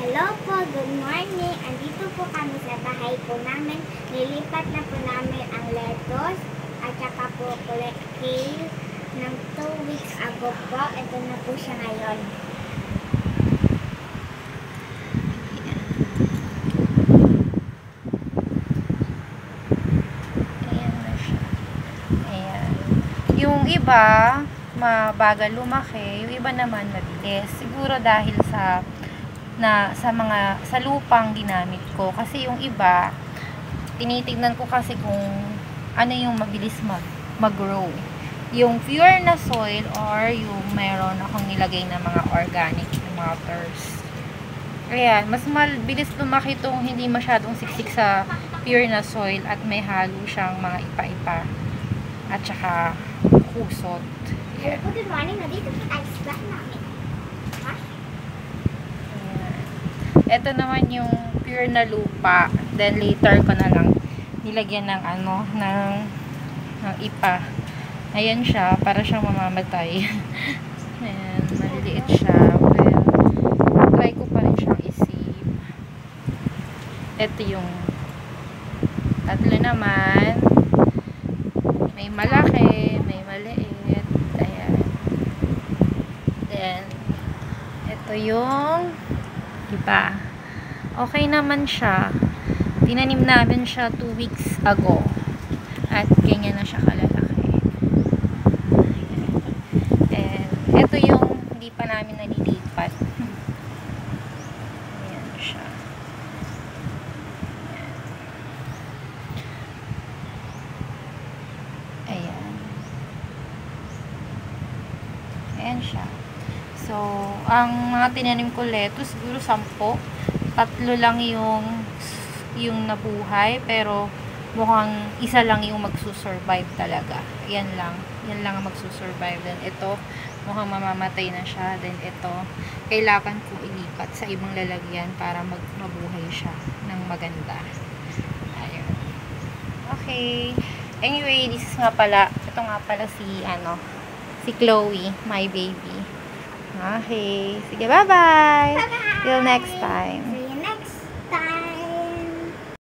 Hello po, good morning. Andito po kami sa bahay po namin. Nilipat na po namin ang lettuce at saka po kale ng 2 weeks ago po. Ito na po siya ngayon. Ayan na siya. Ayan. Yung iba, mabagal lumaki. Yung iba naman mabilis. Siguro dahil sa lupang ginamit ko. Kasi yung iba, tinitignan ko kasi kung ano yung mabilis mag-grow. Yung pure na soil or yung meron akong nilagay na mga organic matters. Ayan, mas mabilis lumaki itong hindi masyadong siksik sa pure na soil at may halo siyang mga ipa-ipa at saka kusot. Ayan. Good morning. Nandito po tayo sa bahay namin. Ito naman yung pure na lupa. Then later ko na lang nilagyan ng ng ipa. Ayan siya, para siyang mamamatay. Ayan, maliliit siya. Well, try ko pa rin siyang i-save. Ito yung tatlo naman. May malaki, may maliit. Ayan. Then, ito yung iba. Okay naman siya. Tinanim namin siya 2 weeks ago. At ganyan na siya kalalaki. And ito yung hindi pa namin nalilipat. Ayan siya. Ayan. Ayan siya. So, ang mga tinanim ko lettuce, siguro 10. 3 lang yung nabuhay, pero mukhang isa lang yung magsusurvive talaga. Yan lang ang magsusurvive. Then ito, mukhang mamamatay na siya. Then ito, kailangan kong ilipat sa ibang lalagyan para mabuhay siya ng maganda. Ayun. Okay. Anyway, ito nga pala si Chloe, my baby. Okay. Sige, bye-bye. Till next time.